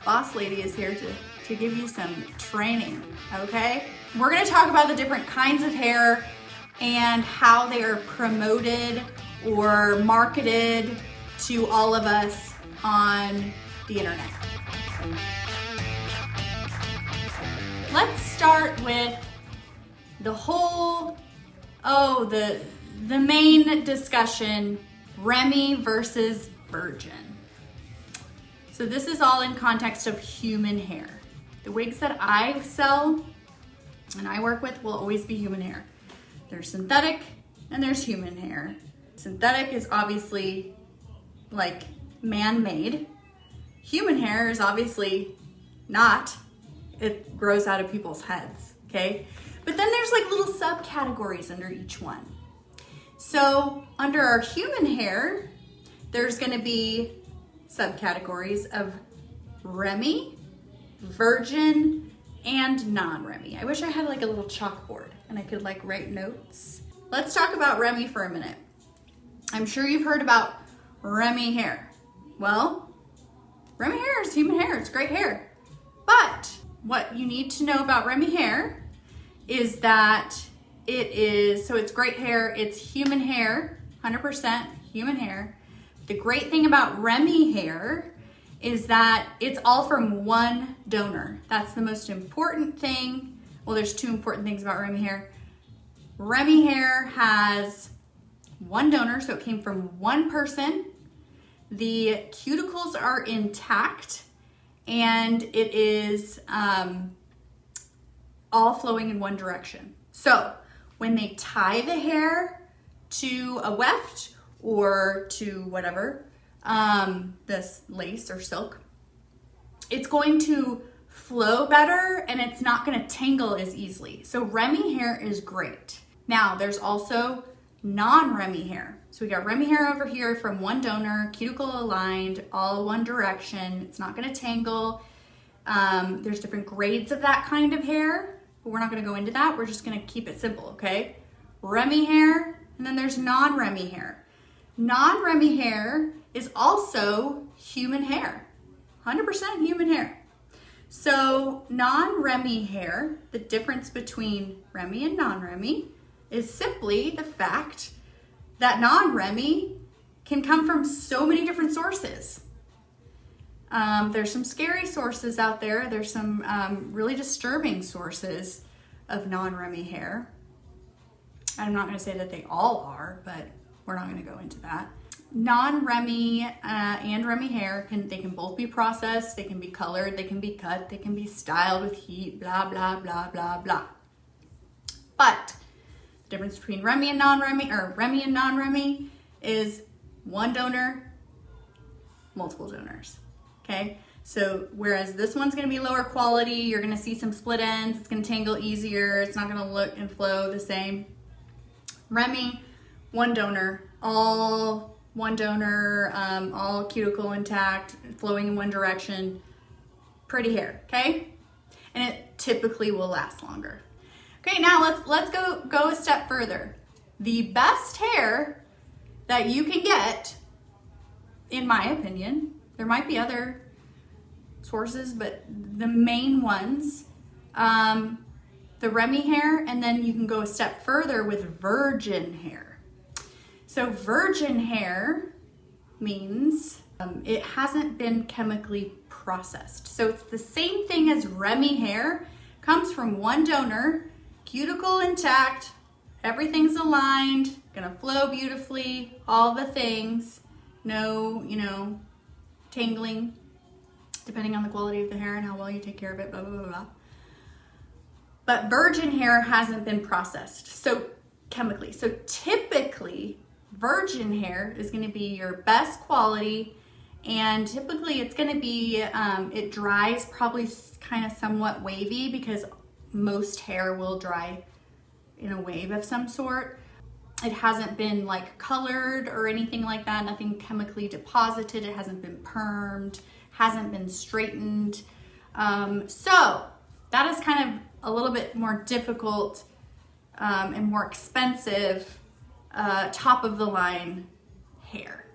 boss lady is here to give you some training, okay? We're gonna talk about the different kinds of hair and how they are promoted or marketed to all of us on the internet. Let's start with the whole, the main discussion, Remy versus Virgin. So this is all in context of human hair. The wigs that I sell and I work with will always be human hair. There's synthetic and there's human hair. Synthetic is obviously like man-made. Human hair is obviously not. It grows out of people's heads, okay? But then there's like little subcategories under each one. So under our human hair, there's gonna be subcategories of Remy, Virgin, and non-Remy. I wish I had like a little chalkboard and I could like write notes. Let's talk about Remy for a minute. I'm sure you've heard about Remy hair. Well, Remy hair is human hair, it's great hair. But what you need to know about Remy hair is that it's great hair, it's human hair, 100% human hair. The great thing about Remy hair is that it's all from one donor. That's the most important thing. Well, there's two important things about Remy hair. Remy hair has one donor, so it came from one person. The cuticles are intact and it is all flowing in one direction. So when they tie the hair to a weft or to whatever, this lace or silk, it's going to flow better and it's not gonna tangle as easily. So Remy hair is great. Now there's also non-Remy hair. So we got Remy hair over here from one donor, cuticle aligned, all one direction. It's not gonna tangle. There's different grades of that kind of hair, but we're not gonna go into that. We're just gonna keep it simple, okay? Remy hair, and then there's non-Remy hair. Non-Remy hair is also human hair, 100% human hair. So non-Remy hair, the difference between Remy and non-Remy is simply the fact that non-Remy can come from so many different sources. There's some scary sources out there. There's some really disturbing sources of non-Remy hair. I'm not gonna say that they all are, but we're not gonna go into that. Non-Remy and Remy hair, they can both be processed, they can be colored, they can be cut, they can be styled with heat, blah, blah, blah, blah, blah. But the difference between Remy and non-Remy, or Remy and non-Remy, is one donor, multiple donors, okay? So whereas this one's gonna be lower quality, you're gonna see some split ends, it's gonna tangle easier, it's not gonna look and flow the same. Remy, one donor, all one donor, all cuticle intact, flowing in one direction, pretty hair, okay? And it typically will last longer. Okay, now let's go a step further. The best hair that you can get, in my opinion, there might be other sources, but the main ones, the Remy hair, and then you can go a step further with virgin hair. So virgin hair means it hasn't been chemically processed. So it's the same thing as Remy hair, comes from one donor, cuticle intact, everything's aligned, gonna flow beautifully, all the things, no, tangling, depending on the quality of the hair and how well you take care of it, blah, blah, blah, blah. But virgin hair hasn't been processed, so chemically. So typically, virgin hair is gonna be your best quality, and typically it's gonna be, it dries probably kind of somewhat wavy because most hair will dry in a wave of some sort. It hasn't been like colored or anything like that, nothing chemically deposited, it hasn't been permed, hasn't been straightened. So that is kind of a little bit more difficult and more expensive top of the line hair,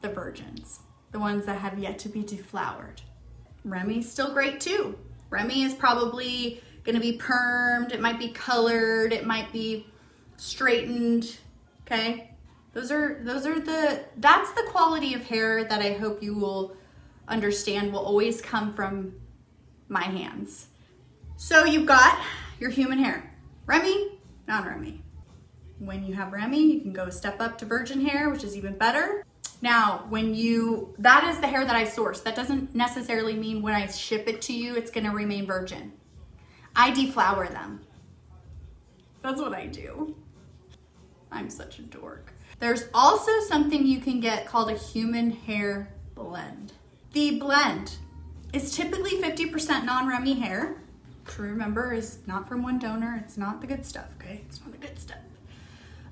the virgins, the ones that have yet to be deflowered. Remy's still great too. Remy is probably gonna be permed, it might be colored, it might be straightened, okay? That's the quality of hair that I hope you will understand will always come from my hands. So you've got your human hair, Remy, non-Remy. When you have Remy, you can go a step up to virgin hair, which is even better. Now, that is the hair that I source. That doesn't necessarily mean when I ship it to you, it's gonna remain virgin. I deflower them. That's what I do. I'm such a dork. There's also something you can get called a human hair blend. The blend is typically 50% non-Remy hair, which remember is not from one donor. It's not the good stuff, okay? It's not the good stuff.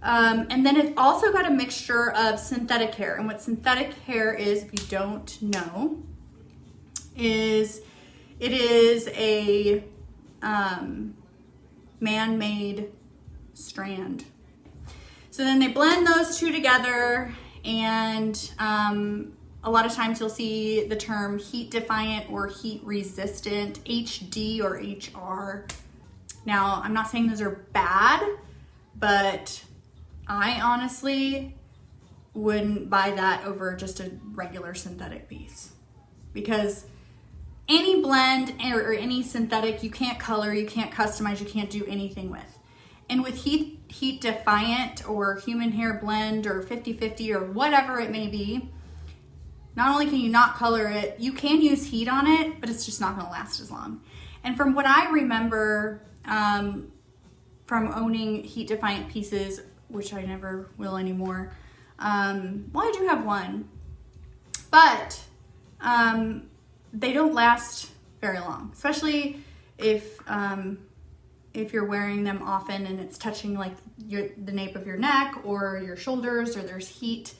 And then it's also got a mixture of synthetic hair. And what synthetic hair is, if you don't know, is it is a man-made strand. So then they blend those two together, and a lot of times you'll see the term heat defiant or heat resistant, HD or HR. Now, I'm not saying those are bad, but I honestly wouldn't buy that over just a regular synthetic piece, because any blend or any synthetic, you can't color, you can't customize, you can't do anything with. And with heat defiant or human hair blend or 50-50 or whatever it may be, not only can you not color it, you can use heat on it, but it's just not gonna last as long. And from what I remember from owning heat defiant pieces, which I never will anymore, well, I do have one, but they don't last very long, especially if you're wearing them often and it's touching like the nape of your neck or your shoulders, or there's heat,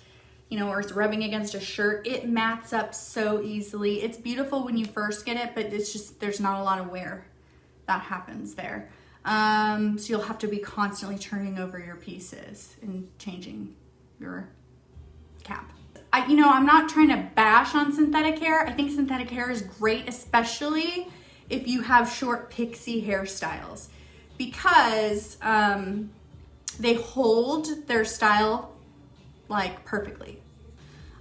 you know, or it's rubbing against a shirt. It mats up so easily. It's beautiful when you first get it, but it's just, there's not a lot of wear that happens there. So you'll have to be constantly turning over your pieces and changing your cap. I'm not trying to bash on synthetic hair. I think synthetic hair is great, especially if you have short pixie hairstyles, because they hold their style like perfectly.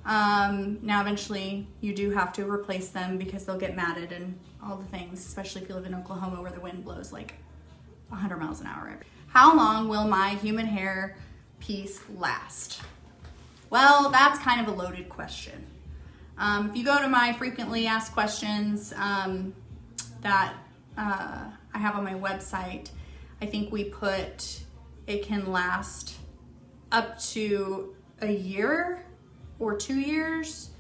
Now eventually you do have to replace them because they'll get matted and all the things, especially if you live in Oklahoma where the wind blows like 100 miles an hour. How long will my human hair piece last? Well, that's kind of a loaded question. If you go to my frequently asked questions that I have on my website, I think we put it can last up to a year or 2 years.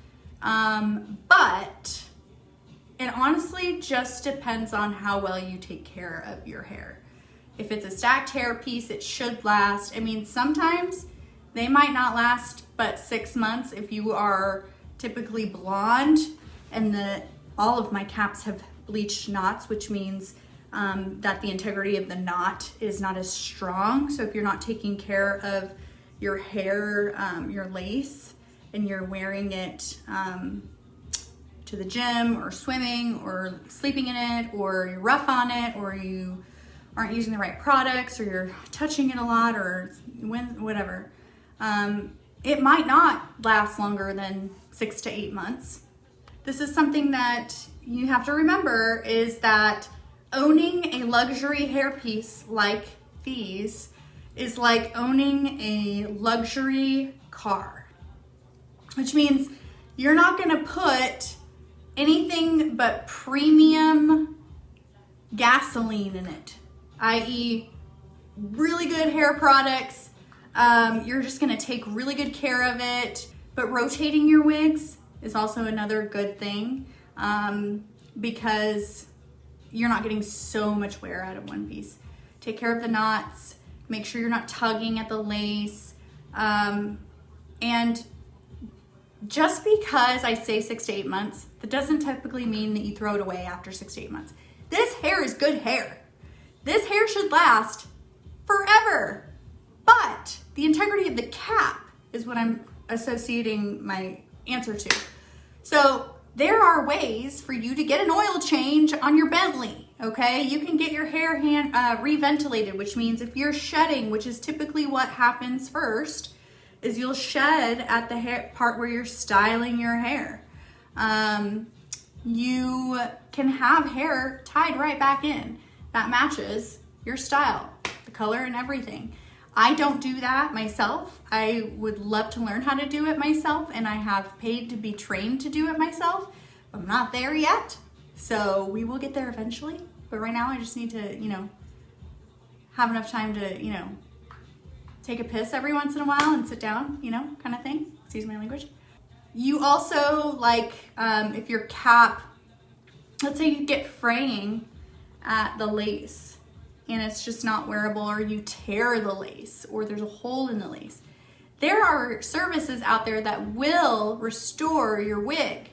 But it honestly just depends on how well you take care of your hair. If it's a stacked hair piece, it should last. I mean, sometimes they might not last but 6 months if you are typically blonde, and all of my caps have bleached knots, which means that the integrity of the knot is not as strong. So if you're not taking care of your hair, your lace, and you're wearing it to the gym or swimming or sleeping in it, or you're rough on it, or you aren't using the right products, or you're touching it a lot, or whatever, it might not last longer than 6 to 8 months. This is something that you have to remember, is that owning a luxury hairpiece like these is like owning a luxury car, which means you're not gonna put anything but premium gasoline in it, i.e. really good hair products. You're just gonna take really good care of it. But rotating your wigs is also another good thing, because you're not getting so much wear out of one piece. Take care of the knots, make sure you're not tugging at the lace. And just because I say 6 to 8 months, that doesn't typically mean that you throw it away after 6 to 8 months. This hair is good hair. This hair should last forever. But the integrity of the cap is what I'm associating my answer to. So there are ways for you to get an oil change on your Bentley, okay? You can get your hair reventilated, which means if you're shedding, which is typically what happens first, is you'll shed at the hair part where you're styling your hair. You can have hair tied right back in that matches your style, the color and everything. I don't do that myself. I would love to learn how to do it myself, and I have paid to be trained to do it myself. I'm not there yet, so we will get there eventually. But right now I just need to, have enough time to, take a piss every once in a while and sit down, kind of thing. Excuse my language. You also, if your cap, let's say you get fraying at the lace, and it's just not wearable, or you tear the lace, or there's a hole in the lace. There are services out there that will restore your wig.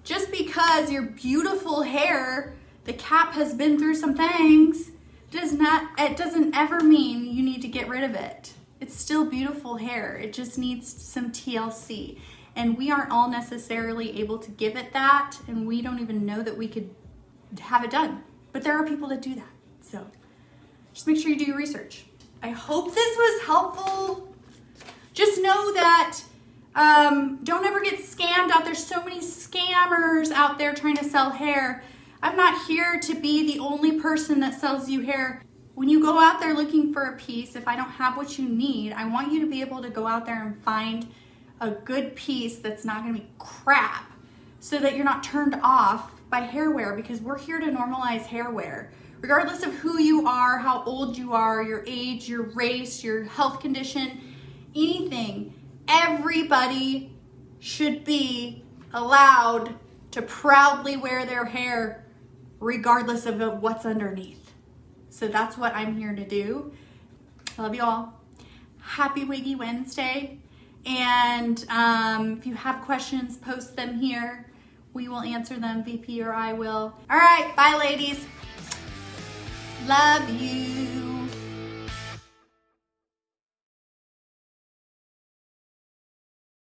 Just because your beautiful hair, the cap has been through some things, it doesn't ever mean you need to get rid of it. It's still beautiful hair. It just needs some TLC. And we aren't all necessarily able to give it that, and we don't even know that we could have it done. But there are people that do that, so. Just make sure you do your research. I hope this was helpful. Just know that don't ever get scammed out. There's so many scammers out there trying to sell hair. I'm not here to be the only person that sells you hair. When you go out there looking for a piece, if I don't have what you need, I want you to be able to go out there and find a good piece that's not gonna be crap, so that you're not turned off by hair wear, because we're here to normalize hair wear. Regardless of who you are, how old you are, your age, your race, your health condition, anything, everybody should be allowed to proudly wear their hair regardless of what's underneath. So that's what I'm here to do. I love you all. Happy Wiggy Wednesday. And if you have questions, post them here. We will answer them, VP or I will. All right, bye ladies. Love you.